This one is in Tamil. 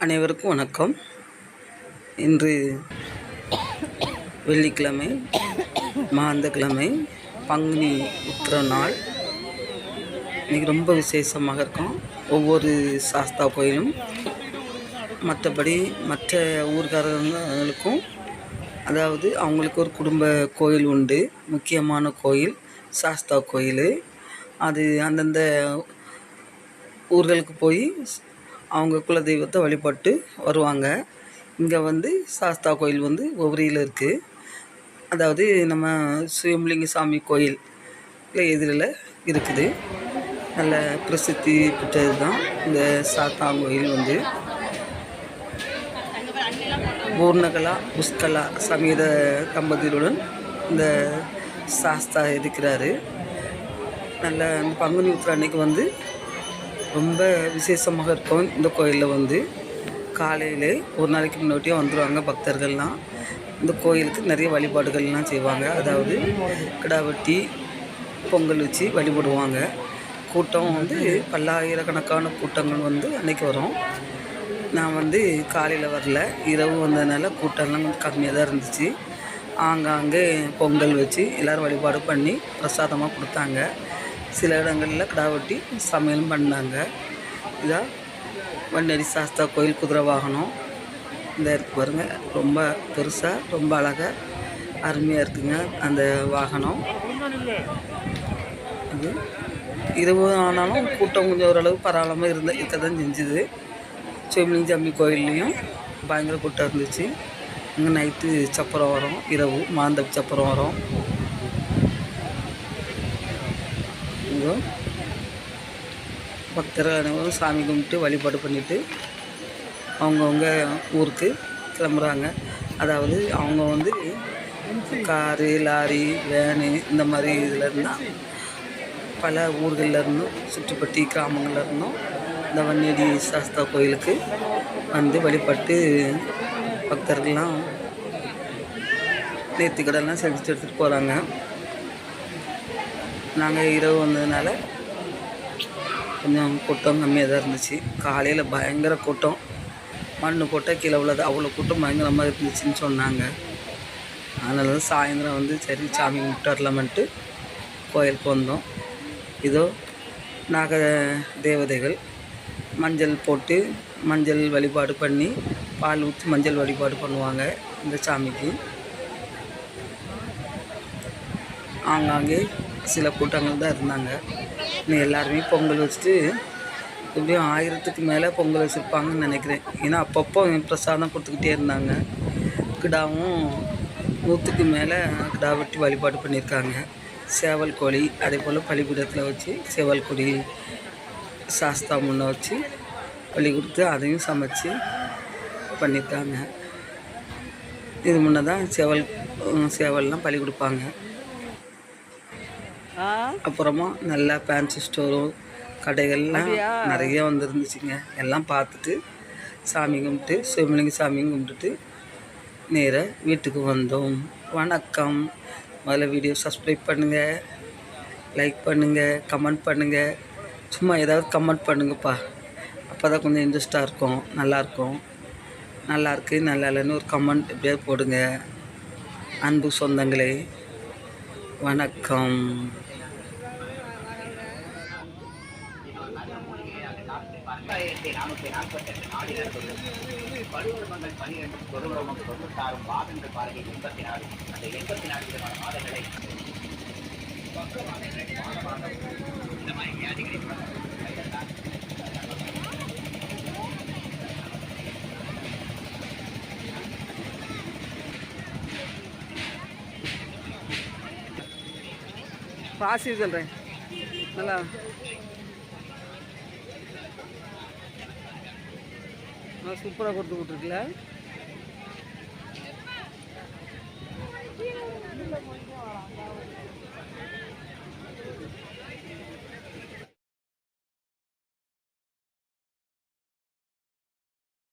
அனைவருக்கும் வணக்கம். இன்று வெள்ளிக்கிழமை, மாந்தக்கிழமை, பங்குனி உத்திர நாள். இன்றைக்கி ரொம்ப விசேஷமாக இருக்கும். ஒவ்வொரு சாஸ்தா கோயிலும் மற்றபடி மற்ற ஊர்காரங்களுக்கும், அதாவது அவங்களுக்கு ஒரு குடும்ப கோயில் உண்டு. முக்கியமான கோயில் சாஸ்தா கோயில். அது அந்தந்த ஊர்களுக்கு போய் அவங்க குலதெய்வத்தை வழிபட்டு வருவாங்க. இங்கே சாஸ்தா கோயில் ஒவ்வொரியில் இருக்குது. அதாவது நம்ம சுயம்பலிங்க சாமி கோயில் எதிரில் இருக்குது. நல்ல பிரசித்தி பெற்றது தான் இந்த சாஸ்தா கோயில். பூர்ணகலா புஷ்கலா சமேத தம்பதியுடன் இந்த சாஸ்தா இருக்கிறாரு. நல்ல இந்த பங்குனி உத்திர அன்னைக்கு ரொம்ப விசேஷமாக இருக்கும். இந்த கோயிலில் காலையில் ஒரு நாளைக்கு முன்னாடியே வந்துடுவாங்க பக்தர்கள்லாம். இந்த கோயிலுக்கு நிறைய வழிபாடுகள்லாம் செய்வாங்க. அதாவது கிடா வெட்டி பொங்கல் வச்சு வழிபடுவாங்க. கூட்டம் பல்லாயிரக்கணக்கான கூட்டங்கள் அன்றைக்கி வரும். நான் காலையில் வரல, இரவு வந்ததுனால கூட்டம்லாம் கொஞ்சம் கம்மியாக தான் இருந்துச்சு. ஆங்காங்கே பொங்கல் வச்சு எல்லோரும் வழிபாடு பண்ணி பிரசாதமாக கொடுத்தாங்க. சில இடங்களில் கிடா வெட்டி சமையலும் பண்ணாங்க. இதான் வன்னேரி சாஸ்தா கோயில் குதிரை வாகனம். இந்த இருக்கு பாருங்கள், ரொம்ப பெருசாக ரொம்ப அழகாக அருமையாக இருக்குங்க அந்த வாகனம். இது இரவு ஆனாலும் கூட்டம் கொஞ்சம் ஓரளவு பரவாயில்லாமல் இருக்க தான் செஞ்சுது. சுயம்பலிங்க சாமி கோயில்லையும் பயங்கர கூட்டம் இருந்துச்சு. இங்கே நைட்டு சப்பரம் வரும், இரவு மாந்த சப்பரம் வரும். பக்தர்கள் அனைவரும் சாமி கும்பிட்டு வழிபாடு பண்ணிவிட்டு அவங்கவுங்க ஊருக்கு கிளம்புறாங்க. அதாவது அவங்க காரு, லாரி, வேனு இந்த மாதிரி இதில் இருந்தால் பல ஊர்களில் இருந்தும் சுற்றுப்பட்டி கிராமங்களில் இருந்தும் இந்த வன்னேரி சாஸ்தா கோயிலுக்கு வழிபட்டு பக்தர்கள்லாம் நேர்த்திக்கடன்லாம் செஞ்சுட்டு எடுத்துகிட்டு போகிறாங்க. நாங்கள் இரவு வந்ததுனால கொஞ்சம் கூட்டம் கம்மியாக தான் இருந்துச்சு. காலையில் பயங்கர கூட்டம், மண் போட்டால் கீழே உள்ளது அவ்வளோ கூட்டம் பயங்கரமாக இருந்துச்சுன்னு சொன்னாங்க. அதனால தான் சாயந்தரம் சரி சாமி கும்பிட்டு வரலாமன்ட்டு கோயிலுக்கு வந்தோம். இதோ நாக தேவதைகள் மஞ்சள் போட்டு மஞ்சள் வழிபாடு பண்ணி பால் ஊற்றி மஞ்சள் வழிபாடு பண்ணுவாங்க இந்த சாமிக்கு. ஆங்காங்கே சில கூட்டங்கள் தான் இருந்தாங்க. இன்னும் எல்லாருமே பொங்கல் வச்சுட்டு எப்படியும் 1000க்கு மேலே பொங்கல் வச்சுருப்பாங்கன்னு நினைக்கிறேன். ஏன்னா அப்பப்போ பிரசாதம் கொடுத்துக்கிட்டே இருந்தாங்க. கிடாவும் 100க்கு மேலே கிடா வெட்டி வழிபாடு பண்ணியிருக்காங்க. சேவல் கோழி அதே போல் பலிபீடத்தில் வச்சு சேவல் கோழி சாஸ்தா முன்ன வச்சு பலி கொடுத்து அதையும் சமைச்சு பண்ணியிருக்காங்க. இது முன்னே தான் சேவல்லாம் பலி கொடுப்பாங்க. அப்புறமா நல்லா ஃபேன்சி ஸ்டோரும் கடைகள்லாம் நிறைய வந்துருந்துச்சுங்க. எல்லாம் பார்த்துட்டு சாமி கும்பிட்டு சுயம்பலிங்க சாமியும் கும்பிட்டுட்டு நேராக வீட்டுக்கு வந்தோம். வணக்கம். முதல்ல வீடியோ சப்ஸ்கிரைப் பண்ணுங்கள், லைக் பண்ணுங்கள், கமெண்ட் பண்ணுங்கள். சும்மா ஏதாவது கமெண்ட் பண்ணுங்கப்பா, அப்போ தான் கொஞ்சம் இன்ட்ரெஸ்ட்டாக இருக்கும், நல்லாயிருக்கும். நல்லாயிருக்கு நல்லா இல்லைன்னு ஒரு கமெண்ட் எப்படியாவது போடுங்க. அன்பு சொந்தங்களே வணக்கம். பருவமங்கள் 12 தொழுவரமும் 96 மாதங்கள் பாருகை 84 அந்த 84 விதமான மாதங்களை இந்த மாதிரி வியாதிகளை பாசி சொல்கிறேன். நல்லா சூப்பராக கொடுத்து விட்ருக்குல்ல.